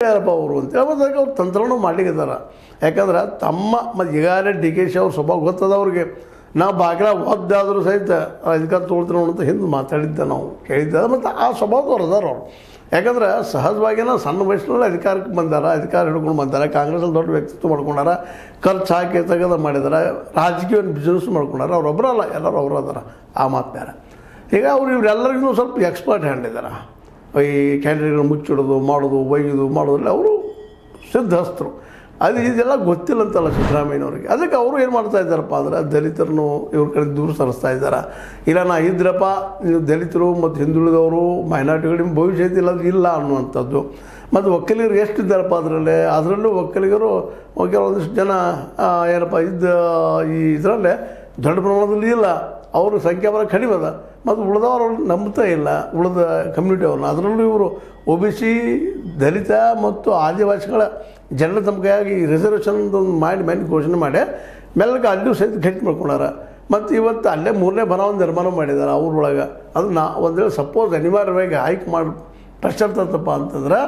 ಯಾರಪ್ಪ ಅವರು ಅಂತೇಳಿ ಮತ್ತು ಅದಕ್ಕೆ ಅವ್ರು ತಂತ್ರನೂ ಮಾಡ್ಲಿಕ್ಕಿದ್ದಾರೆ. ಯಾಕಂದ್ರೆ ತಮ್ಮ ಮತ್ತು ಈಗಾಗಲೇ ಡಿ ಕೆ ಶಿ ಅವ್ರ ಸ್ವಭಾವ ಗೊತ್ತದ ಅವ್ರಿಗೆ. ನಾವು ಬಾಗಿಲ ಒದ್ದಾದರೂ ಸಹಿತ ಅಧಿಕಾರ ತೊಗೊಳ್ತೀವಿ ಅಂತ ಹಿಂದೆ ಮಾತಾಡಿದ್ದೆ, ನಾವು ಕೇಳಿದ್ದೆ. ಮತ್ತು ಆ ಸ್ವಭಾವದವ್ರು ಅದಾರ ಅವರು. ಯಾಕಂದ್ರೆ ಸಹಜವಾಗಿನ ಸಣ್ಣ ವಯಸ್ಸಿನಲ್ಲಿ ಅಧಿಕಾರಕ್ಕೆ ಬಂದಾರ, ಅಧಿಕಾರ ಹಿಡ್ಕೊಂಡು ಬಂದಾರ, ಕಾಂಗ್ರೆಸ್ಸಲ್ಲಿ ದೊಡ್ಡ ವ್ಯಕ್ತಿತ್ವ ಮಾಡ್ಕೊಂಡಾರ, ಖರ್ಚು ಹಾಕಿ ತೆಗೆದು ಮಾಡಿದಾರೆ, ರಾಜಕೀಯ ಬಿಸ್ನೆಸ್ ಮಾಡ್ಕೊಂಡಾರ. ಅವರೊಬ್ಬರಲ್ಲ, ಎಲ್ಲರೂ ಅವರು ಅದಾರ, ಆ ಮಾತು ಬೇರೆ. ಈಗ ಇವರೆಲ್ಲರಿಗೂ ಸ್ವಲ್ಪ ಎಕ್ಸ್ಪರ್ಟ್ ಹ್ಯಾಂಡ್ ಇದ್ದಾರೆ. ಈ ಕ್ಯಾಂಡಿಡೇಟ್ಗಳು ಮುಚ್ಚಿಡೋದು, ಮಾಡೋದು, ಒಯ್ಯೋದು, ಮಾಡೋದ್ರಲ್ಲಿ ಅವರು ಸಿದ್ಧಸ್ಥರು. ಅದು ಇದೆಲ್ಲ ಗೊತ್ತಿಲ್ಲ ಅಂತಲ್ಲ ಸಿದ್ದರಾಮಯ್ಯನವ್ರಿಗೆ. ಅದಕ್ಕೆ ಅವರು ಏನು ಮಾಡ್ತಾ ಇದ್ದಾರಪ್ಪ ಅಂದ್ರೆ ದಲಿತರನ್ನು ಇವ್ರ ಕಡೆ ದೂರ ಸರಿಸ್ತಾ ಇದ್ದಾರೆ. ಇಲ್ಲ ನಾ ಇದ್ರಪ್ಪ, ನೀವು ದಲಿತರು ಮತ್ತು ಹಿಂದುಳಿದವರು ಮೈನಾರಿಟಿಗಳು ನಿಮ್ಮ ಭವಿಷ್ಯ ಇಲ್ಲ ಅನ್ನುವಂಥದ್ದು. ಮತ್ತು ಒಕ್ಕಲಿಗರು ಎಷ್ಟು ಇದ್ದಾರಪ್ಪ ಅದರಲ್ಲೂ ಒಕ್ಕಲಿಗರು ಒಂದಿಷ್ಟು ಜನ ಏನಪ್ಪ ಈ ಇದರಲ್ಲೇ ದೊಡ್ಡ ಪ್ರಮಾಣದಲ್ಲಿ ಇಲ್ಲ, ಅವ್ರ ಸಂಖ್ಯಾಬಲ ಕಡಿಮೆ ಅದ. ಮತ್ತು ಉಳಿದವರು ನಂಬ್ತಾ ಇಲ್ಲ, ಉಳಿದ ಕಮ್ಯುನಿಟಿ ಅವ್ರನ್ನ. ಅದರಲ್ಲೂ ಇವರು OBC, ದಲಿತ ಮತ್ತು ಆದಿವಾಸಿಗಳ ಜನರ ತಮಗಾಗಿ ರಿಸರ್ವೇಷನ್ ಮಾಡಿ ಘೋಷಣೆ ಮಾಡಿ ಮೆಲ್ಲಗೆ ಅಲ್ಲೂ ಸಹಿತ ಗಟ್ಟಿ ಮಾಡ್ಕೊಂಡಾರ. ಮತ್ತು ಇವತ್ತು ಅಲ್ಲೇ 3ನೇ ಭವನ ನಿರ್ಮಾಣ ಮಾಡಿದ್ದಾರೆ ಅವ್ರೊಳಗೆ. ಅದು ಒಂದು ವೇಳೆ ಸಪೋಸ್ ಅನಿವಾರ್ಯವಾಗಿ ಆಯ್ಕೆ ಮಾಡಿ ಪ್ರೆಷರ್ ತರ್ತಪ್ಪ ಅಂತಂದ್ರೆ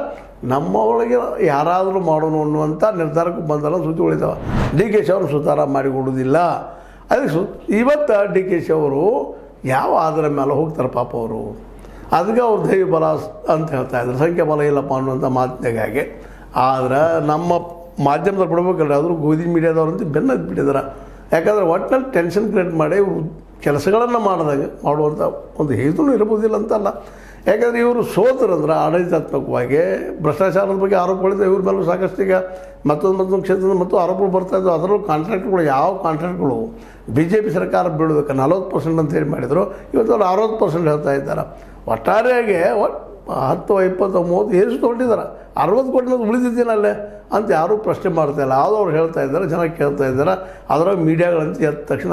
ನಮ್ಮ ಒಳಗೆ ಯಾರಾದರೂ ಮಾಡೋಣ ಅನ್ನುವಂಥ ನಿರ್ಧಾರಕ್ಕೆ ಬಂದಲ್ಲ ಸುದ್ದಿ ಉಳಿದಾವೆ. ಡಿ ಕೆ ಶಿ ಅವರು ಸುತಾರ ಮಾಡಿಕೊಡೋದಿಲ್ಲ. ಅದಕ್ಕೆ ಇವತ್ತು ಡಿ ಕೆ ಶಿ ಅವರು ಯಾವ ಆಧಾರ ಮೇಲೆ ಹೋಗ್ತಾರೆ ಪಾಪ ಅವರು. ಅದಕ್ಕೆ ಅವ್ರು ದೈವ ಬಲ ಅಂತ ಹೇಳ್ತಾಯಿದ್ರು, ಸಂಖ್ಯಾಬಲ ಇಲ್ಲಪ್ಪ ಅನ್ನುವಂಥ ಮಾತಿನಾಗೆ. ಆದರೆ ನಮ್ಮ ಮಾಧ್ಯಮದಲ್ಲಿ ಬಿಡ್ಬೇಕಲ್ಲ, ಆದರೂ ಗೋಧಿ ಮೀಡಿಯಾದವ್ರಂತ ಬೆನ್ನ ಬಿಟ್ಟಿದ್ದಾರೆ. ಯಾಕಂದರೆ ಒಟ್ಟಿನಲ್ಲಿ ಟೆನ್ಷನ್ ಕ್ರಿಯೇಟ್ ಮಾಡಿ ಇವರು ಕೆಲಸಗಳನ್ನು ಮಾಡುವಂಥ ಒಂದು ಹೇತೂ ಇರ್ಬೋದಿಲ್ಲ ಅಂತಲ್ಲ. ಯಾಕಂದರೆ ಇವರು ಸೋತರಂದ್ರೆ ಆಡಳಿತಾತ್ಮಕವಾಗಿ ಭ್ರಷ್ಟಾಚಾರದ ಬಗ್ಗೆ ಆರೋಪಗಳಿಂದ ಇವ್ರ ಮೇಲೂ ಸಾಕಷ್ಟು ಈಗ ಮತ್ತೊಂದು ಕ್ಷೇತ್ರದ ಮತ್ತು ಆರೋಪಗಳು ಬರ್ತಾಯಿದ್ವು. ಅದರಲ್ಲೂ ಕಾಂಟ್ರಾಕ್ಟ್ಗಳು, ಯಾವ ಕಾಂಟ್ರಾಕ್ಟ್ಗಳು BJP ಸರ್ಕಾರ ಬೀಳೋದಕ್ಕೆ 40% ಅಂತ ಹೇಳಿ ಮಾಡಿದರು, ಇವತ್ತು ಅವ್ರು 60% ಹೇಳ್ತಾ ಇದ್ದಾರೆ. ಒಟ್ಟಾರೆಯಾಗಿ 10, 20, 30 ಎಷ್ಟು ತೊಗೊಂಡಿದ್ದಾರೆ, 60 ಕೋಟಿ ಉಳಿದಿದ್ದೀನಲ್ಲೇ ಅಂತ ಯಾರೂ ಪ್ರಶ್ನೆ ಮಾಡ್ತಾಯಿಲ್ಲ. ಆದರೂ ಅವ್ರು ಹೇಳ್ತಾ ಇದ್ದಾರೆ, ಜನ ಕೇಳ್ತಾ ಇದ್ದಾರೆ. ಅದರಾಗ ಮೀಡಿಯಾಗಳಂತ ಎದ್ದ ತಕ್ಷಣ